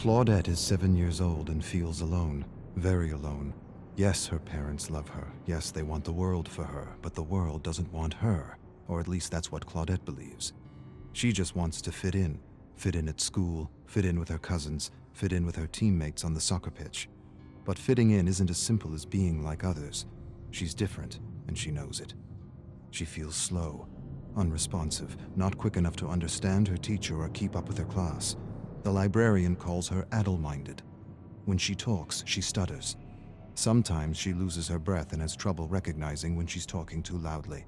Claudette is 7 years old and feels alone, very alone. Yes, her parents love her. Yes, they want the world for her, but the world doesn't want her, or at least that's what Claudette believes. She just wants to fit in at school, fit in with her cousins, fit in with her teammates on the soccer pitch. But fitting in isn't as simple as being like others. She's different, and she knows it. She feels slow, unresponsive, not quick enough to understand her teacher or keep up with her class. The librarian calls her addle-minded. When she talks, she stutters. Sometimes she loses her breath and has trouble recognizing when she's talking too loudly.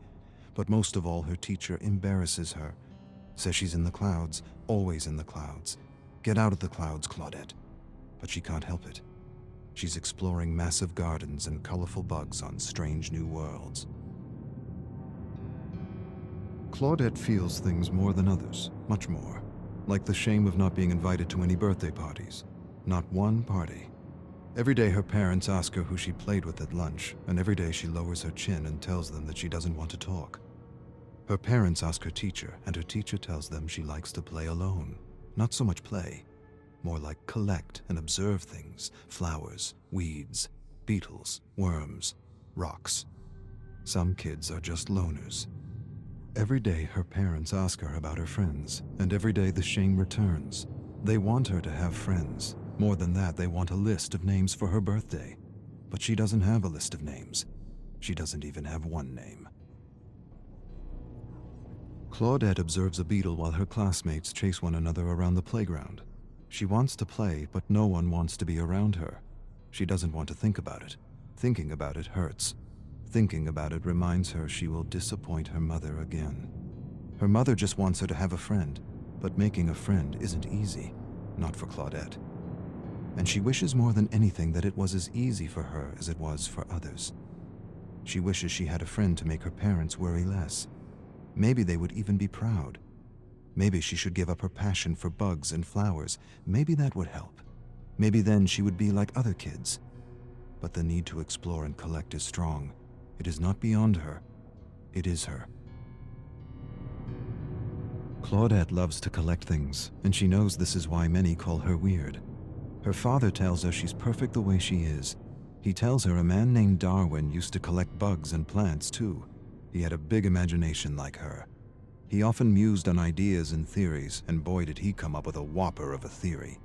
But most of all, her teacher embarrasses her. Says she's in the clouds, always in the clouds. Get out of the clouds, Claudette. But she can't help it. She's exploring massive gardens and colorful bugs on strange new worlds. Claudette feels things more than others, much more. Like the shame of not being invited to any birthday parties. Not one party. Every day her parents ask her who she played with at lunch, and every day she lowers her chin and tells them that she doesn't want to talk. Her parents ask her teacher, and her teacher tells them she likes to play alone. Not so much play, more like collect and observe things, flowers, weeds, beetles, worms, rocks. Some kids are just loners. Every day her parents ask her about her friends, and every day the shame returns. They want her to have friends. More than that, they want a list of names for her birthday. But she doesn't have a list of names. She doesn't even have one name. Claudette observes a beetle while her classmates chase one another around the playground. She wants to play, but no one wants to be around her. She doesn't want to think about it. Thinking about it hurts. Thinking about it reminds her she will disappoint her mother again. Her mother just wants her to have a friend, but making a friend isn't easy, not for Claudette. And she wishes more than anything that it was as easy for her as it was for others. She wishes she had a friend to make her parents worry less. Maybe they would even be proud. Maybe she should give up her passion for bugs and flowers. Maybe that would help. Maybe then she would be like other kids. But the need to explore and collect is strong. It is not beyond her. It is her. Claudette loves to collect things, and she knows this is why many call her weird. Her father tells her she's perfect the way she is. He tells her a man named Darwin used to collect bugs and plants too. He had a big imagination like her. He often mused on ideas and theories, and boy did he come up with a whopper of a theory.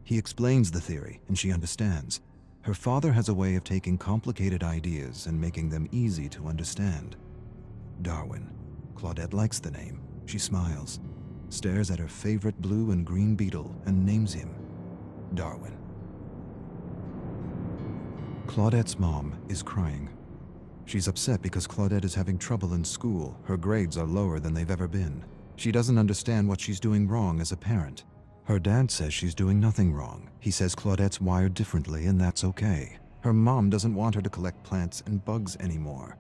He explains the theory, and she understands. Her father has a way of taking complicated ideas and making them easy to understand. Darwin. Claudette likes the name. She smiles, stares at her favorite blue and green beetle, and names him Darwin. Claudette's mom is crying. She's upset because Claudette is having trouble in school. Her grades are lower than they've ever been. She doesn't understand what she's doing wrong as a parent. Her dad says she's doing nothing wrong. He says Claudette's wired differently, and that's okay. Her mom doesn't want her to collect plants and bugs anymore.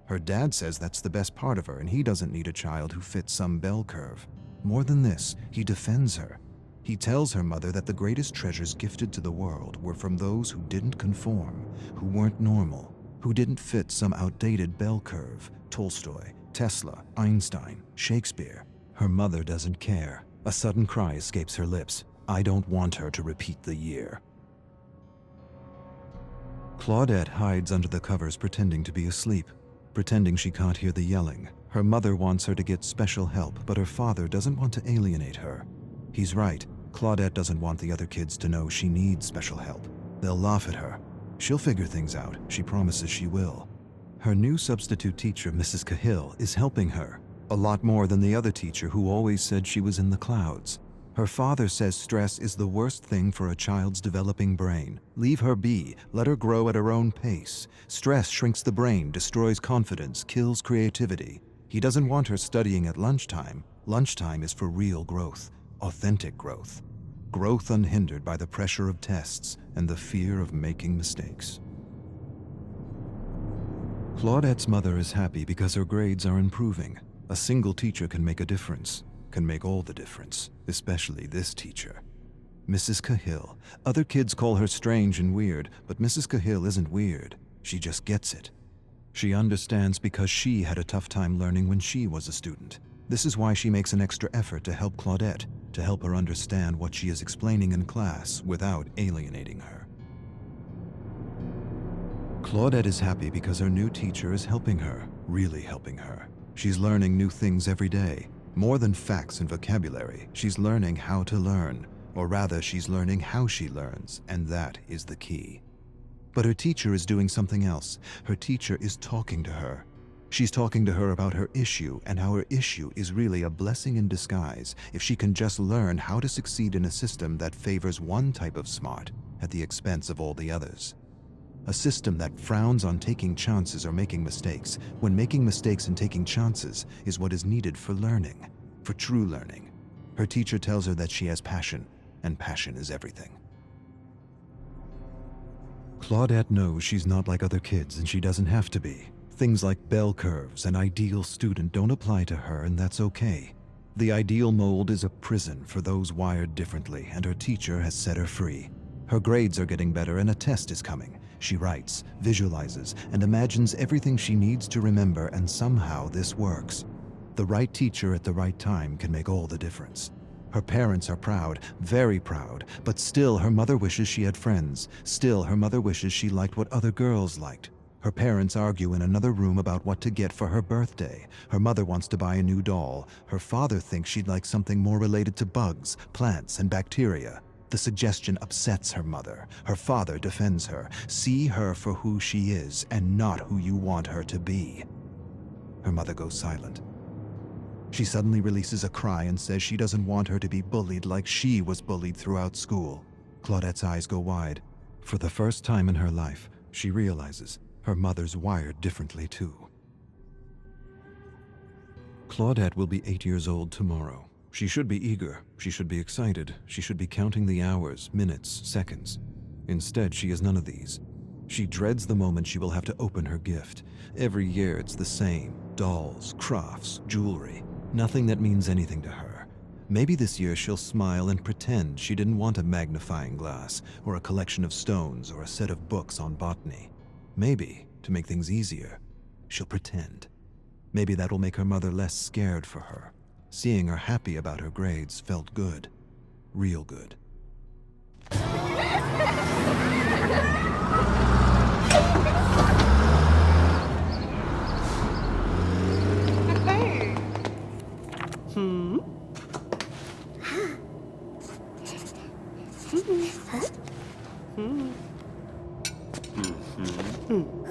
Her dad says that's the best part of her, and he doesn't need a child who fits some bell curve. More than this, he defends her. He tells her mother that the greatest treasures gifted to the world were from those who didn't conform, who weren't normal, who didn't fit some outdated bell curve. Tolstoy, Tesla, Einstein, Shakespeare. Her mother doesn't care. A sudden cry escapes her lips. I don't want her to repeat the year. Claudette hides under the covers pretending to be asleep, pretending she can't hear the yelling. Her mother wants her to get special help, but her father doesn't want to alienate her. He's right. Claudette doesn't want the other kids to know she needs special help. They'll laugh at her. She'll figure things out. She promises she will. Her new substitute teacher, Mrs. Cahill, is helping her. A lot more than the other teacher who always said she was in the clouds. Her father says stress is the worst thing for a child's developing brain. Leave her be. Let her grow at her own pace. Stress shrinks the brain, destroys confidence, kills creativity. He doesn't want her studying at lunchtime. Lunchtime is for real growth, authentic growth. Growth unhindered by the pressure of tests and the fear of making mistakes. Claudette's mother is happy because her grades are improving. A single teacher can make a difference, can make all the difference, especially this teacher. Mrs. Cahill. Other kids call her strange and weird, but Mrs. Cahill isn't weird. She just gets it. She understands because she had a tough time learning when she was a student. This is why she makes an extra effort to help Claudette, to help her understand what she is explaining in class without alienating her. Claudette is happy because her new teacher is helping her, really helping her. She's learning new things every day. More than facts and vocabulary, she's learning how to learn, or rather, she's learning how she learns, and that is the key. But her teacher is doing something else. Her teacher is talking to her. She's talking to her about her issue, and how her issue is really a blessing in disguise if she can just learn how to succeed in a system that favors one type of smart at the expense of all the others. A system that frowns on taking chances or making mistakes, when making mistakes and taking chances is what is needed for learning, for true learning. Her teacher tells her that she has passion, and passion is everything. Claudette knows she's not like other kids and she doesn't have to be. Things like bell curves and ideal student don't apply to her, and that's okay. The ideal mold is a prison for those wired differently, and her teacher has set her free. Her grades are getting better and a test is coming. She writes, visualizes, and imagines everything she needs to remember, and somehow this works. The right teacher at the right time can make all the difference. Her parents are proud, very proud, but still her mother wishes she had friends. Still her mother wishes she liked what other girls liked. Her parents argue in another room about what to get for her birthday. Her mother wants to buy a new doll. Her father thinks she'd like something more related to bugs, plants, and bacteria. The suggestion upsets her mother. Her father defends her. See her for who she is and not who you want her to be. Her mother goes silent. She suddenly releases a cry and says she doesn't want her to be bullied like she was bullied throughout school. Claudette's eyes go wide. For the first time in her life, she realizes her mother's wired differently too. Claudette will be 8 years old tomorrow. She should be eager. She should be excited. She should be counting the hours, minutes, seconds. Instead, she is none of these. She dreads the moment she will have to open her gift. Every year it's the same. Dolls, crafts, jewelry. Nothing that means anything to her. Maybe this year she'll smile and pretend she didn't want a magnifying glass, or a collection of stones, or a set of books on botany. Maybe, to make things easier, she'll pretend. Maybe that'll make her mother less scared for her. Seeing her happy about her grades felt good. Real good. Hey.